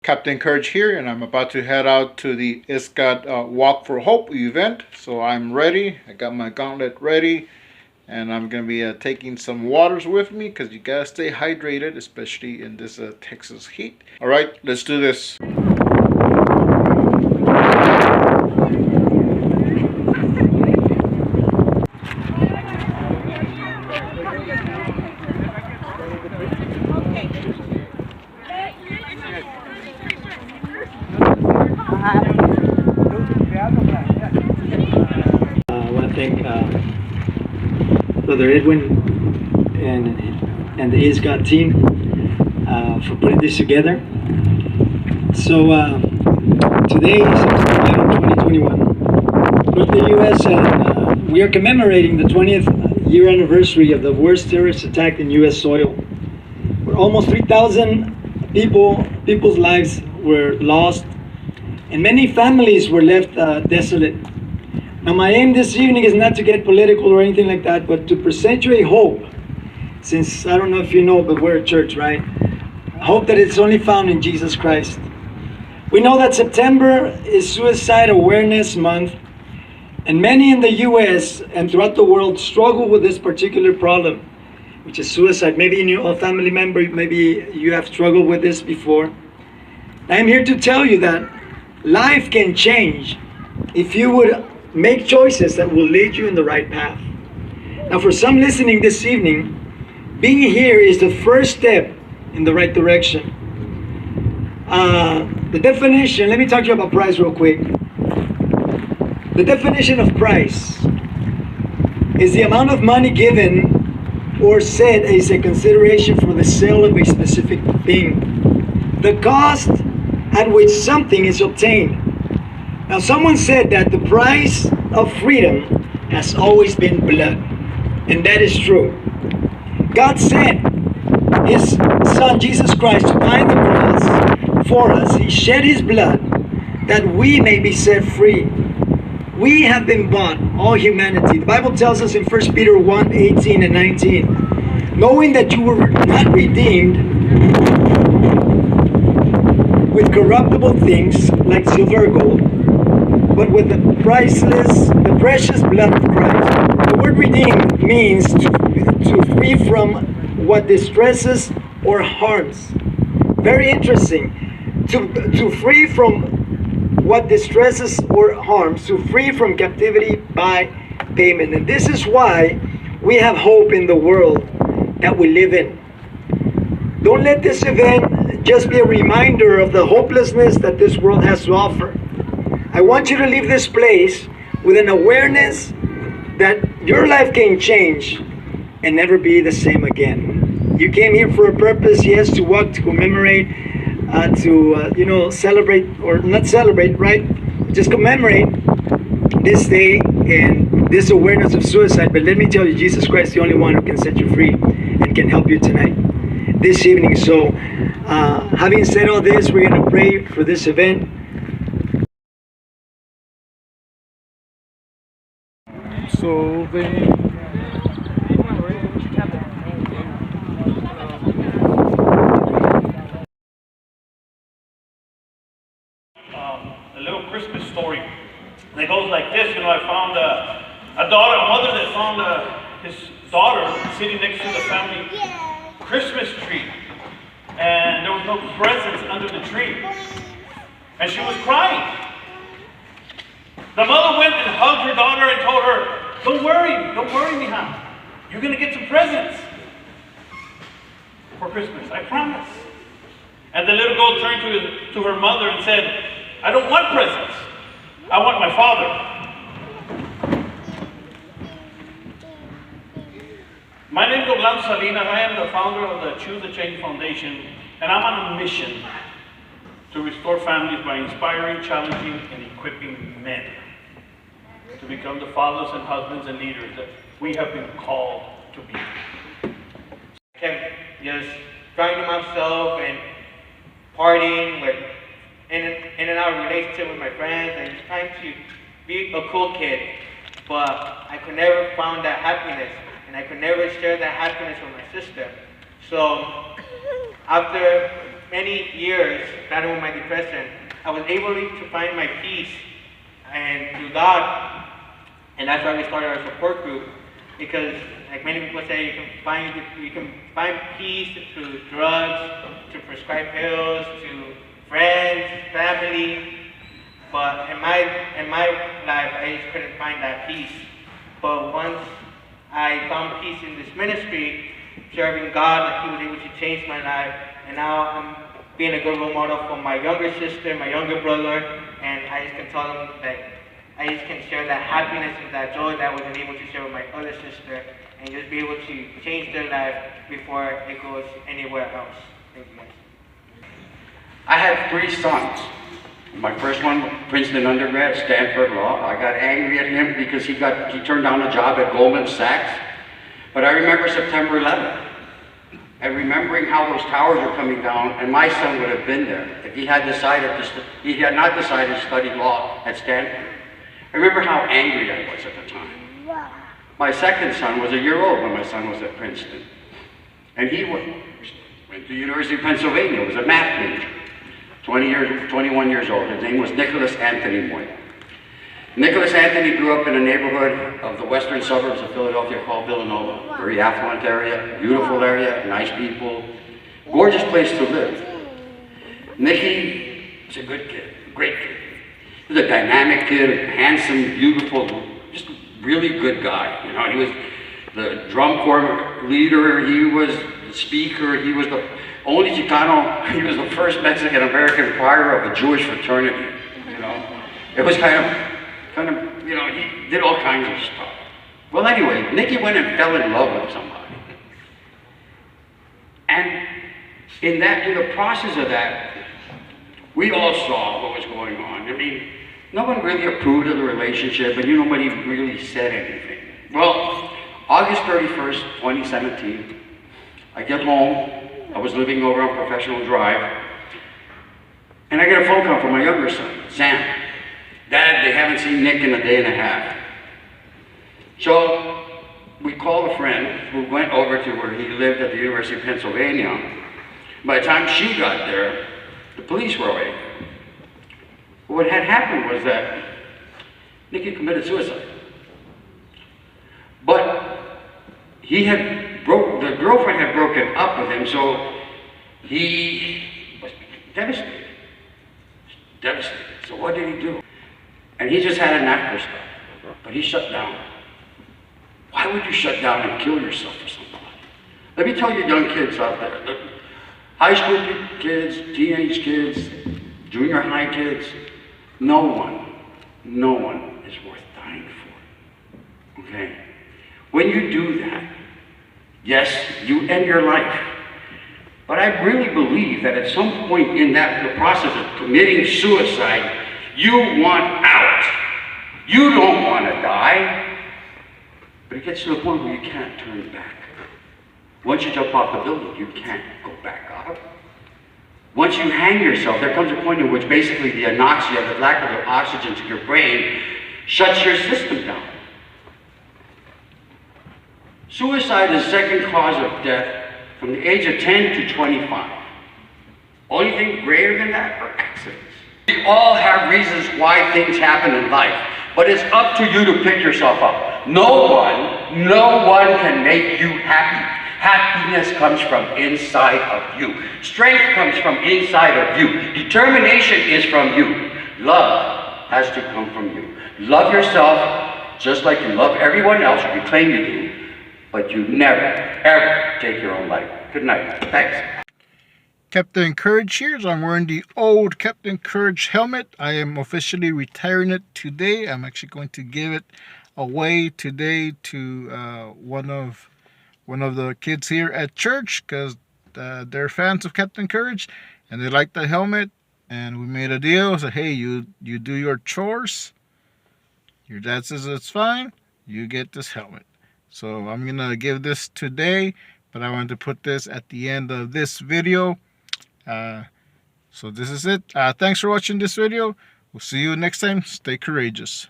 Captain Courage here, and I'm about to head out to the I.S.G.O.D Walk for Hope event. So I'm ready. I got my gauntlet ready, and I'm going to be taking some waters with me because you got to stay hydrated, especially in this Texas heat. All right, let's do this. I want to thank Brother Edwin and the I.S.G.O.D team for putting this together. So today is September 2021. We're in the U.S. and we are commemorating the 20th year anniversary of the worst terrorist attack in U.S. soil, where almost 3,000 people's lives were lost, and many families were left desolate. Now, my aim this evening is not to get political or anything like that, but to present you a hope, since I don't know if you know, but we're a church, right? Hope that it's only found in Jesus Christ. We know that September is Suicide Awareness Month, and many in the U.S. and throughout the world struggle with this particular problem, which is suicide. Maybe you know a family member, maybe you have struggled with this before. I'm here to tell you that life can change if you would make choices that will lead you in the right path. Now, for some listening this evening, being here is the first step in the right direction. The definition, let me talk to you about price real quick. The definition of price is the amount of money given or said as a consideration for the sale of a specific thing. The cost at which something is obtained. Now, someone said that the price of freedom has always been blood, and that is true. God sent His Son, Jesus Christ, to die on the cross for us. He shed His blood that we may be set free. We have been bought, all humanity. The Bible tells us in 1 Peter 1, 18 and 19, knowing that you were not redeemed with corruptible things like silver or gold, but with the precious blood of Christ. The word redeemed means to free from what distresses or harms. Very interesting. To free from what distresses or harms, to free from captivity by payment. And this is why we have hope in the world that we live in. Don't let this event just be a reminder of the hopelessness that this world has to offer. I want you to leave this place with an awareness that your life can change and never be the same again. You came here for a purpose, yes, to walk, to commemorate, to celebrate, or not celebrate, right? Just commemorate this day and this awareness of suicide. But let me tell you, Jesus Christ is the only one who can set you free and can help you tonight, this evening. So, having said all this, we're going to pray for this event. So then, a little Christmas story. And it goes like this. I found a mother that found his daughter sitting next to the family Christmas tree. And there was no presents under the tree. And she was crying. The mother went and hugged her daughter and told her, don't worry, mija. You're going to get some presents for Christmas, I promise. And the little girl turned to her mother and said, I don't want presents. I want my father. My name is Orlando Salinas. I am the founder of the Choose the Change Foundation, and I'm on a mission to restore families by inspiring, challenging, and equipping men to become the fathers and husbands and leaders that we have been called to be. I kept just grinding myself and partying with in and out of relationship with my friends and just trying to be a cool kid. But I could never find that happiness, and I could never share that happiness with my sister. So after many years battling with my depression, I was able to find my peace and through God. And that's why we started our support group, because like many people say, you can find peace through drugs, to prescribed pills, to friends, family. But in my life, I just couldn't find that peace. But once I found peace in this ministry, serving God, like He was able to change my life, and now I'm being a good role model for my younger sister, my younger brother, and I just can tell them that I just can share that happiness and that joy that I wasn't able to share with my other sister, and just be able to change their life before it goes anywhere else. Thank you guys. I had 3 sons. My first one, Princeton undergrad, Stanford Law. I got angry at him because he turned down a job at Goldman Sachs. But I remember September 11th, and remembering how those towers were coming down, and my son would have been there if he had not decided to study law at Stanford. I remember how angry I was at the time. My second son was a year old when my son was at Princeton, and he went to the University of Pennsylvania, was a math major. 21 years old. His name was Nicholas Anthony Moy. Nicholas Anthony grew up in a neighborhood of the western suburbs of Philadelphia called Villanova. Very affluent area, beautiful area, nice people, gorgeous place to live. Nicky was a good kid, a great kid. He was a dynamic kid, handsome, beautiful, just really good guy. You know, he was the drum corps leader, he was the speaker, he was the only Chicano, he was the first Mexican-American prior of a Jewish fraternity, you know. It was kind of, you know, he did all kinds of stuff. Well, anyway, Nicky went and fell in love with somebody. And in the process of that, we all saw what was going on. I mean, no one really approved of the relationship, and nobody really said anything. Well, August 31st, 2017, I get home. I was living over on Professional Drive, and I get a phone call from my younger son, Sam. Dad, they haven't seen Nick in a day and a half. So we called a friend who went over to where he lived at the University of Pennsylvania. By the time she got there, the police were away. What had happened was that Nicky committed suicide. But the girlfriend had broken up with him, so he was devastated. Devastated. So what did he do? And he just had a knack for stuff, but he shut down. Why would you shut down and kill yourself for somebody? Let me tell you young kids out there, look, high school kids, teenage kids, junior high kids, no one is worth dying for, okay? When you do that, yes, you end your life. But I really believe that at some point in the process of committing suicide, you want out. You don't want to die. But it gets to the point where you can't turn back. Once you jump off the building, you can't go back up. Once you hang yourself, there comes a point in which basically the anoxia, the lack of oxygen to your brain, shuts your system down. Suicide is the second cause of death from the age of 10 to 25. Only thing greater than that are accidents. We all have reasons why things happen in life, but it's up to you to pick yourself up. No one can make you happy. Happiness comes from inside of you. Strength comes from inside of you. Determination is from you. Love has to come from you. Love yourself just like you love everyone else, or you claim you do. But you never, ever take your own life. Good night. Thanks. Captain Courage here. I'm wearing the old Captain Courage helmet. I am officially retiring it today. I'm actually going to give it away today to one of the kids here at church, because they're fans of Captain Courage and they like the helmet. And we made a deal. So hey, you do your chores. Your dad says it's fine. You get this helmet. So I'm gonna give this today, but I wanted to put this at the end of this video. So this is it. Thanks for watching this video. We'll see you next time. Stay courageous.